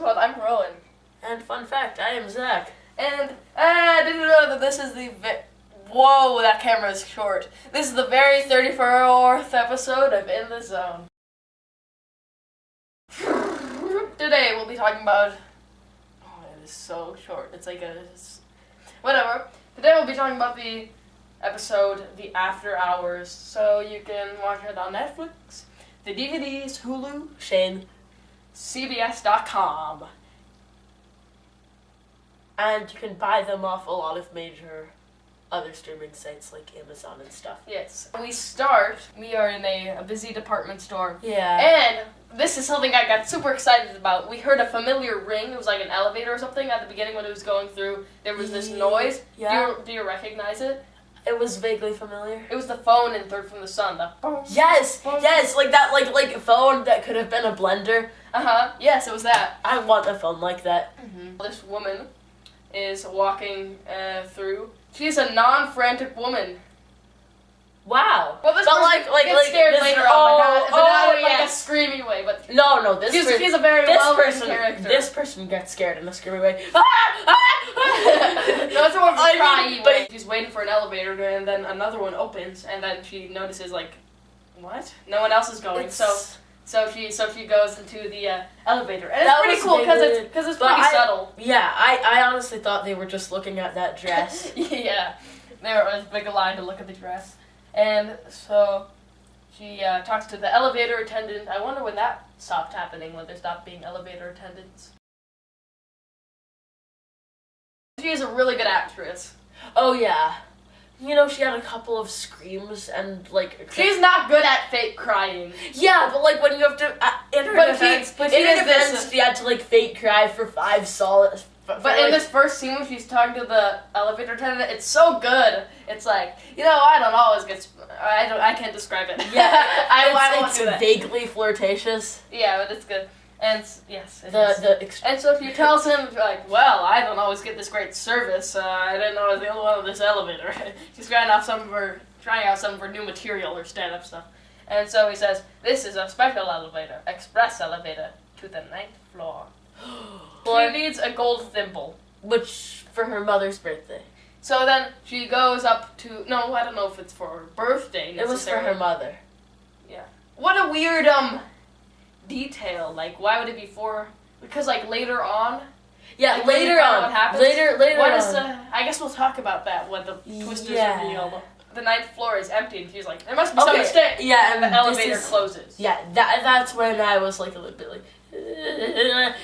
episode. I'm Rowan. And fun fact, I am Zach. And did you know that this is the whoa, that camera is short. This is the very 34th episode of In the Zone. Today we'll be talking about. Oh, it is so short. It's like whatever. Today we'll be talking about the episode The After Hours. So you can watch it on Netflix, the DVDs, Hulu, Shane. CBS.com. And you can buy them off a lot of major other streaming sites like Amazon and stuff. Yes. We are in a busy department store. Yeah. And this is something I got super excited about. We heard a familiar ring. It was like an elevator or something at the beginning when it was going through. There was this noise. Yeah. Do you recognize it? It was vaguely familiar. It was the phone in Third from the Sun. The Yes! Like that, like a phone that could have been a blender. Yes, it was that. I want a phone like that. Mm-hmm. This woman is walking through. She's a non-frantic woman. Wow. Well, this person gets scared later on, but not in like a screamy way. But no, she's a very well-written character. This person gets scared in a screamy way. No, it's more of a cryy way. She's waiting for an elevator, and then another one opens, and then she notices like, what? No one else is going. So she goes into the elevator, and it's pretty cool because it's pretty subtle. Yeah, I honestly thought they were just looking at that dress. Yeah, there was a big line to look at the dress, and so she talks to the elevator attendant. I wonder when that stopped happening, when there stopped being elevator attendants. She is a really good actress. Oh yeah. You know, she had a couple of screams and, like... She's not good at fake crying. Yeah, but, like, when you have to... in her defense, she had to, like, fake cry for 5 solid... But in this first scene when she's talking to the elevator attendant, it's so good. It's like, I don't always get... I can't describe it. Yeah, I won't do that. It's vaguely flirtatious. Yeah, but it's good. And yes, and so she tells him, like, well, I don't always get this great service. I didn't know I was the only one on this elevator. She's trying out some of her new material or stand-up stuff. And so he says, this is a special elevator, express elevator, to the 9th floor. She needs a gold thimble. Which, for her mother's birthday. So then she goes up to, no, I don't know if it's for her birthday necessarily. It was for her mother. Yeah. What a weird, detail. Like, why would it be for? Because like later on. Yeah, like, later on. What happens? Later what on. Is I guess we'll talk about that when the twisters reveal. The 9th floor is empty, and she's like, there must be some mistake. Yeah, and the elevator closes. Yeah, that's when I was like a little bit like,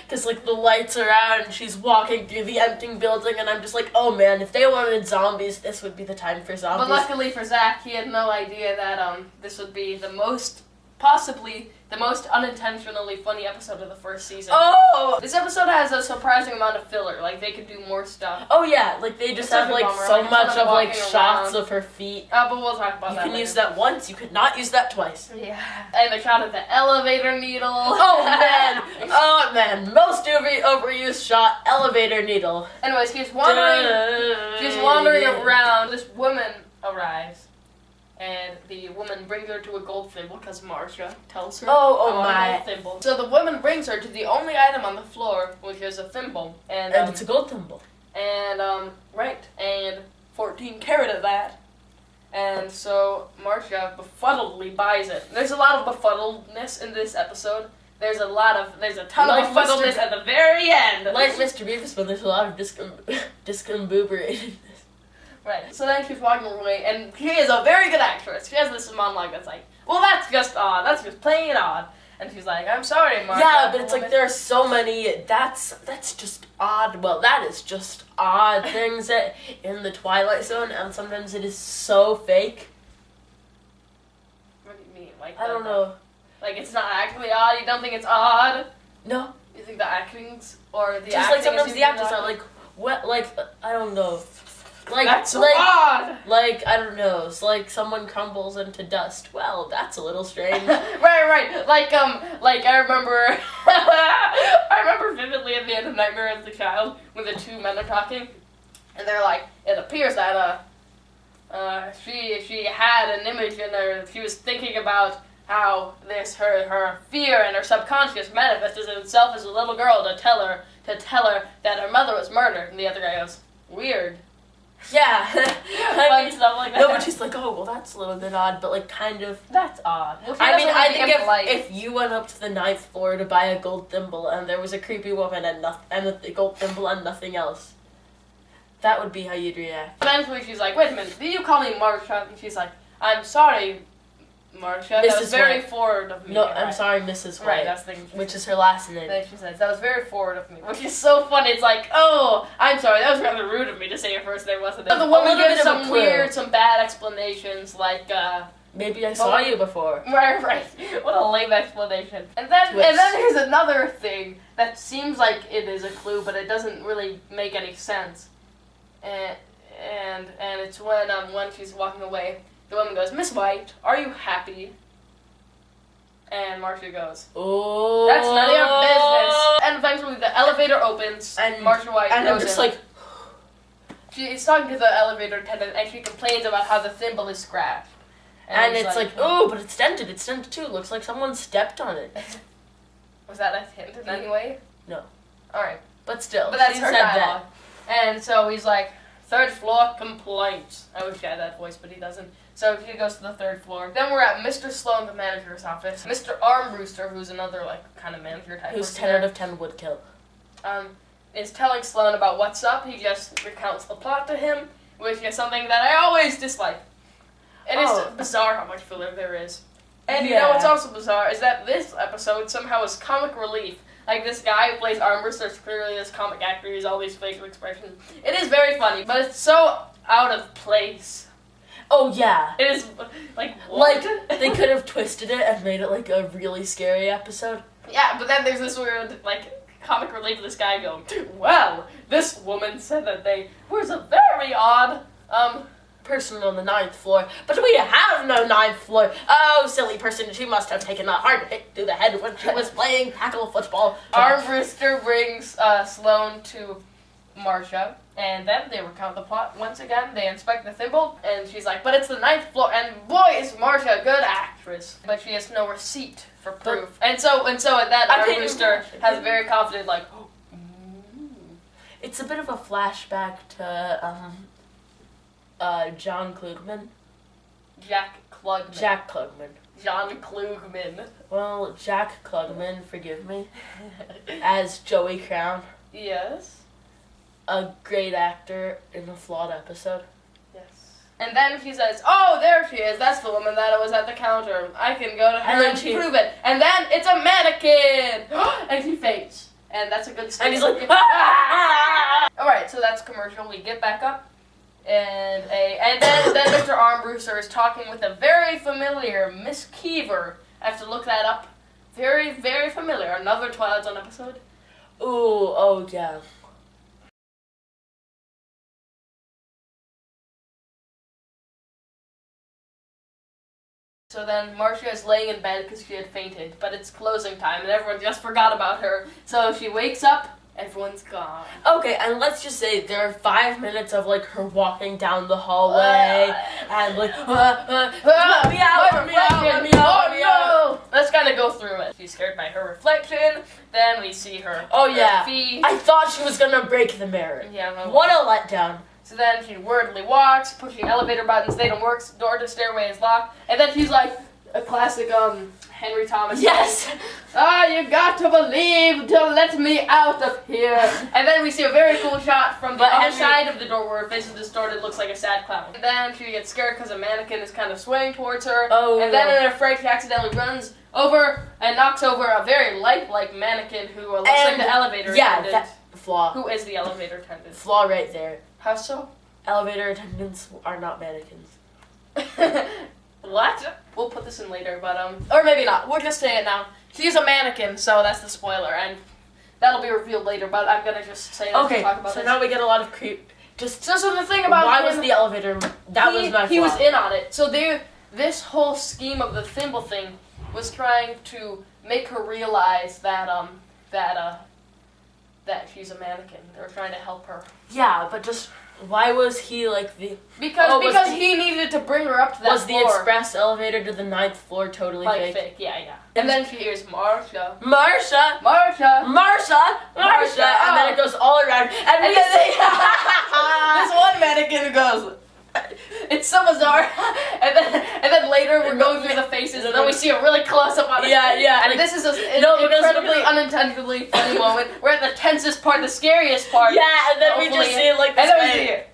because like the lights are out and she's walking through the empty building, and I'm just like, oh man, if they wanted zombies, this would be the time for zombies. But luckily for Zach, he had no idea that this would be possibly the most unintentionally funny episode of the first season. Oh! This episode has a surprising amount of filler. Like, they could do more stuff. Oh, yeah. Like, they just have, like, so much of, like, shots of her feet. But we'll talk about that You can use that once. You could not use that twice. Yeah. And the shot of the elevator needle. Oh, man. Oh, man. Most overused shot, elevator needle. Anyways, she's wandering around. This woman arrives. And the woman brings her to a gold thimble because Marcia tells her. Oh my! A gold thimble. So the woman brings her to the only item on the floor, which is a thimble, and it's a gold thimble. And and 14 karat of that. And so Marcia befuddledly buys it. There's a lot of befuddledness in this episode. There's a ton of befuddledness at the very end. Like Mr. Beavis, but there's a lot of discombobulated. Right. So then she's walking away, and she is a very good actress. She has this monologue that's like, well, that's just odd. That's just plain odd. And she's like, I'm sorry, Marcia. Yeah, but it's like there are so many, that's just odd. Well, that is just odd things that in the Twilight Zone, and sometimes it is so fake. What do you mean? Like, I don't know. Like, it's not actually odd? You don't think it's odd? No. You think the acting's, or the just acting like sometimes the actors are like, what, like, I don't know. Like, that's so odd! Like, I don't know, it's like someone crumbles into dust. Well, that's a little strange. right. Like, I remember... I remember vividly at the end of Nightmare as a Child, when the two men are talking, and they're like, it appears that, she had an image in her, she was thinking about how this her fear and her subconscious manifested itself as a little girl to tell her that her mother was murdered. And the other guy goes, weird. Yeah. Fun stuff like that. No, but she's like, oh, well, that's a little bit odd, but like kind of. That's odd. Well, I mean, I think if you went up to the 9th floor to buy a gold thimble and there was a creepy woman and a gold thimble and nothing else, that would be how you'd react. Eventually, she's like, wait a minute, did you call me Marcia? And she's like, I'm sorry, Marcia. That was very forward of me. No, I'm sorry, Mrs. White. Right, that's the thing. Which is her last name. Then she says, that was very forward of me. Which is so funny. It's like, oh, I'm sorry, that was rather rude of me to say your first name, wasn't it? But the woman gives some bad explanations, like, maybe I saw you before. Right. What a lame explanation. And then there's another thing that seems like it is a clue, but it doesn't really make any sense. And it's when she's walking away, the woman goes, Miss White, are you happy? And Marcia goes, oh, that's none of your business. And eventually the elevator opens, and Marcia White goes I'm just in. like, she's talking to the elevator attendant, and she complains about how the thimble is scratched. And it's like, oh, but it's dented too. Looks like someone stepped on it. Was that a hint in any way? No. Alright. But still, But that's she her said dialogue. And so he's like, 3rd floor complaints. I wish I had that voice, but he doesn't. So he goes to the 3rd floor. Then we're at Mr. Sloan, the manager's office. Mr. Armbruster, who's another kind of manager type who's person. 10 out of 10 would kill. Is telling Sloan about what's up. He just recounts the plot to him, which is something that I always dislike. It is bizarre how much filler there is. And you know what's also bizarre is that this episode somehow is comic relief. Like, this guy who plays Armbruster is clearly this comic actor. He's all these facial expressions. It is very funny, but it's so out of place. Oh, yeah. It is, like, what? Like, they could have twisted it and made it, like, a really scary episode. Yeah, but then there's this weird, comic relief of this guy going, well, this woman said that they was a very odd, person on the 9th floor, but we have no 9th floor. Oh, silly person, she must have taken a hard hit to the head when she was playing tackle football. Armbruster brings Sloan to Marcia, and then they recount the plot once again. They inspect the thimble, and she's like, but it's the 9th floor, and boy, is Marcia a good actress. But she has no receipt for proof. And so at that, Armbruster has very confident, like, It's a bit of a flashback to, John Klugman. Jack Klugman. John Klugman. Well, Jack Klugman, forgive me, as Joey Crown. Yes. A great actor in a flawed episode. Yes. And then she says, oh, there she is. That's the woman that was at the counter. I can go to her and prove it. And then it's a mannequin. And she faints. And that's a good story. And he's like, Alright, so that's commercial. We get back up. And then Mr. Armbruster is talking with a very familiar Miss Keever. I have to look that up. Very, very familiar. Another Twilight Zone episode. Ooh, oh yeah. So then Marcia is laying in bed because she had fainted, but it's closing time and everyone just forgot about her. So she wakes up. Everyone's gone. Okay, and let's just say there are 5 minutes of, her walking down the hallway, and, let me out, let me out, let me out, let me out. Let's kind of go through it. She's scared by her reflection, then we see her feet. I thought she was gonna break the mirror. Yeah, no. What a letdown. So then she wordly walks, pushing elevator buttons, they don't work, door to stairway is locked, and then she's like, a classic, Henry Thomas. Yes! You got to believe to let me out of here. And then we see a very cool shot from the other side of the door where her face is distorted, looks like a sad clown. And then she gets scared because a mannequin is kind of swaying towards her. Oh, and then in a fright, she accidentally runs over and knocks over a very lifelike mannequin who looks like the elevator attendant. Yeah, flaw. Who is the elevator attendant? Flaw right there. How so? Elevator attendants are not mannequins. What? We'll put this in later, but, or maybe not. We'll just say it now. She's a mannequin, so that's the spoiler, and that'll be revealed later, but I'm gonna just say that to talk about so this. Now we get a lot of creep. So the thing about why was the elevator, that was my flaw. He was in on it. So this whole scheme of the thimble thing was trying to make her realize that, that she's a mannequin. They were trying to help her. Yeah, but just Why was he like the... Because he needed to bring her up to that Was floor. the express elevator to the 9th floor totally like fake? Yeah. And then she hears Marsha. Marsha! Marsha! Marsha! Marsha! And then it goes all around. And then this one mannequin goes, it's so bizarre. and then later we're going through the faces and then we see a really close up on it. Yeah. And this is an incredibly unintentionally funny moment. We're at the tensest part, the scariest part. Yeah, and then we just see like this. And then we see it.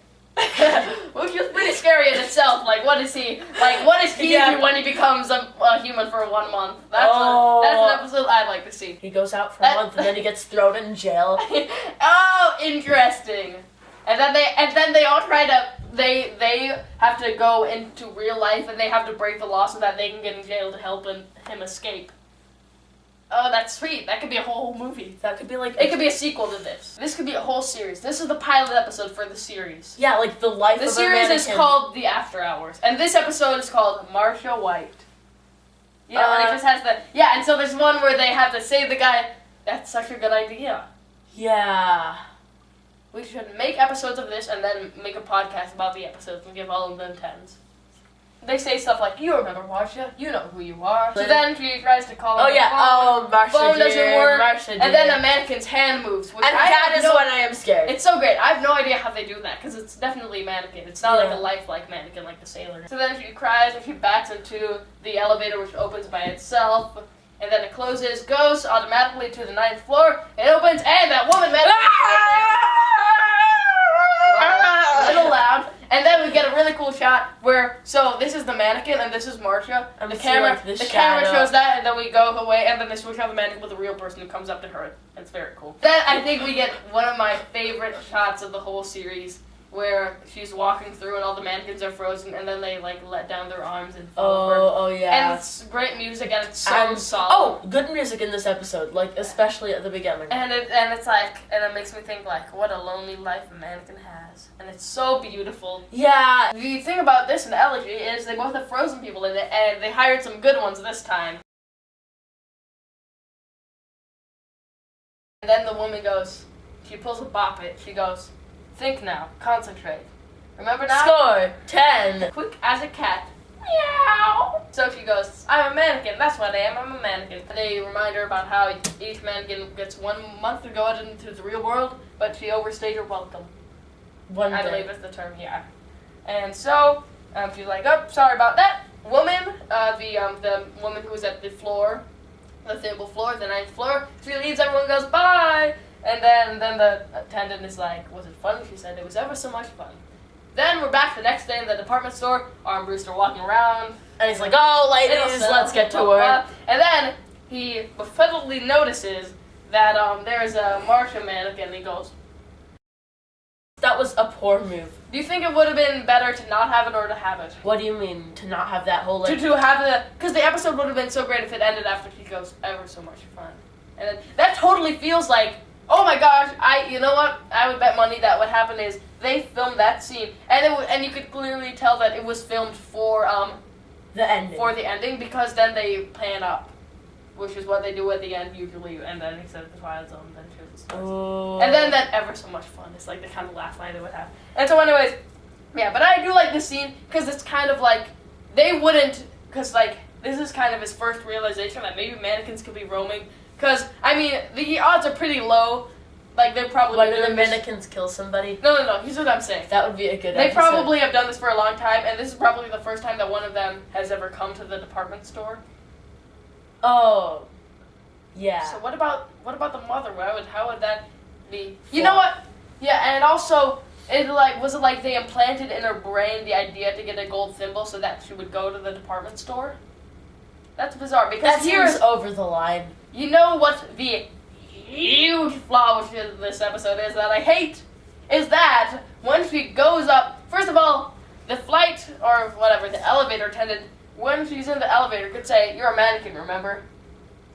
Which is pretty scary in itself. Like, what is he do when he becomes a human for 1 month? That's an episode I'd like to see. He goes out for a month and then he gets thrown in jail. Oh, interesting. And then they all try to they have to go into real life and they have to break the law so that they can get in jail to help him escape. Oh, that's sweet. That could be a whole movie. That could be like... It could be a sequel to this. This could be a whole series. This is the pilot episode for the series. Yeah, like the life of a mannequin. The series is called The After Hours. And this episode is called Marsha White. Yeah, and it just has the... Yeah, and so there's one where they have to save the guy. That's such a good idea. Yeah. We should make episodes of this and then make a podcast about the episodes and give all of them 10s. They say stuff like, you remember Marsha, you know who you are. So then she tries to call him. Oh, yeah. Marsha phone doesn't work. Marsha and then a mannequin's hand moves. And that is when I am scared. It's so great. I have no idea how they do that, because it's definitely a mannequin. It's not like a lifelike mannequin like the sailor. So then she cries and she backs into the elevator, which opens by itself. And then it closes, goes automatically to the 9th floor. It opens, and that woman mannequin a little loud. And then we get a really cool shot where, so this is the mannequin and this is Marsha. And the camera shows that, and then we go away, and then they switch out the mannequin with a real person who comes up to her. It's very cool. Then I think we get one of my favorite shots of the whole series, where she's walking through and all the mannequins are frozen, and then they like let down their arms and fall over. Oh yeah. And it's great music, and it's so solid. Oh, good music in this episode, like especially at the beginning. And it's like, and it makes me think like, what a lonely life a mannequin has, and it's so beautiful. Yeah. The thing about this and Elegy is they both have frozen people in it, and they hired some good ones this time. And then the woman goes, she pulls a bop it, she goes, think now, concentrate. Remember now? Score 10. Quick as a cat. Meow. So she goes, I'm a mannequin, that's what I am, I'm a mannequin. And they remind her about how each mannequin gets 1 month to go out into the real world, but she overstayed her welcome. I believe is the term, yeah. And so, she's like, oh, sorry about that. Woman, the woman who's at the floor, the thimble floor, the 9th floor, she leaves, everyone goes, bye! And then the attendant is like, was it fun? She said, it was ever so much fun. Then we're back the next day in the department store, Armbruster walking around. And he's like, oh, ladies, let's get to work. And then he befuddledly notices that there's a Marsha mannequin, and he goes, that was a poor move. do you think it would have been better to not have it or to have it? What do you mean, to not have that whole, like... To have the... Because the episode would have been so great if it ended after she goes, ever so much fun. And then, that totally feels like, oh my gosh, you know what? I would bet money that what happened is they filmed that scene, and you could clearly tell that it was filmed for the ending. For the ending, because then they pan up, which is what they do at the end usually, and then instead of the Twilight Zone, then shows the stars. Oh. And then that ever so much fun. It's like the kind of last line they would have. And so, anyways, yeah. But I do like this scene because it's kind of like they wouldn't, because like this is kind of his first realization that maybe mannequins could be roaming. Because, I mean, the odds are pretty low. Like, they're probably... Why do the mannequins kill somebody? No. Here's what I'm saying. That would be a good They episode. probably have done this for a long time, and this is probably the first time that one of them has ever come to the department store. Oh. Yeah. So what about the mother? How would that be? You know what? Yeah, and also, was it like they implanted in her brain the idea to get a gold thimble so that she would go to the department store? That's bizarre, because that seems over the line. You know what the huge flaw with this episode is that I hate? Is that when she goes up, first of all, the flight, or whatever, the elevator attendant, when she's in the elevator, could say, you're a mannequin, remember?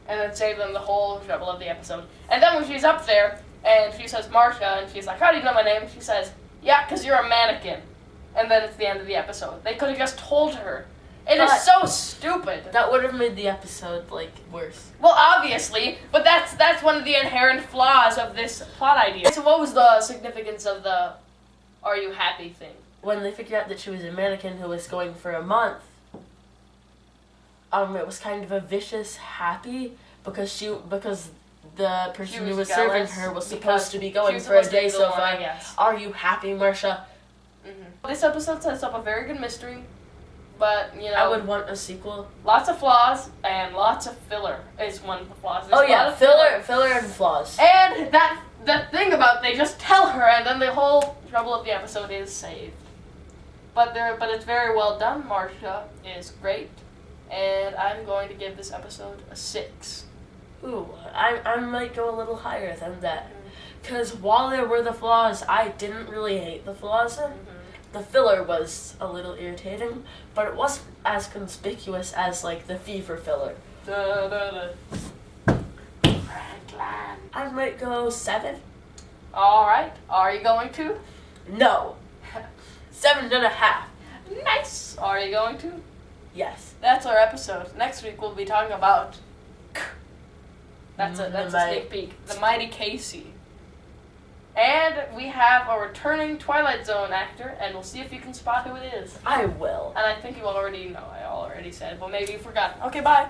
And then save them the whole trouble of the episode. And then when she's up there, and she says Marsha, and she's like, how do you know my name? And she says, yeah, because you're a mannequin. And then it's the end of the episode. They could have just told her. It is so stupid. That would have made the episode, like, worse. Well, obviously, but that's one of the inherent flaws of this plot idea. So what was the significance of are you happy thing. When they figured out that she was a mannequin who was going for a month, it was kind of a vicious happy because the person who was serving her was supposed to be going for a day so far. Are you happy, Marsha? Mm-hmm. This episode sets up a very good mystery, but I would want a sequel. Lots of flaws and lots of filler is one of the flaws. Filler and flaws. And that thing about they just tell her and then the whole trouble of the episode is saved. But it's very well done. Marsha is great, and I'm going to give this episode a 6. Ooh, I might go a little higher than that. Because while there were the flaws, I didn't really hate the flaws. The filler was a little irritating, but it wasn't as conspicuous as, like, the fever filler. I might go 7. Alright, are you going to? No. 7.5. Nice! Are you going to? Yes. That's our episode. Next week we'll be talking about... That's a sneak peek. The Mighty Casey. And we have a returning Twilight Zone actor, and we'll see if you can spot who it is. I will. And I think you already know. I already said, but maybe you forgot. Okay, bye.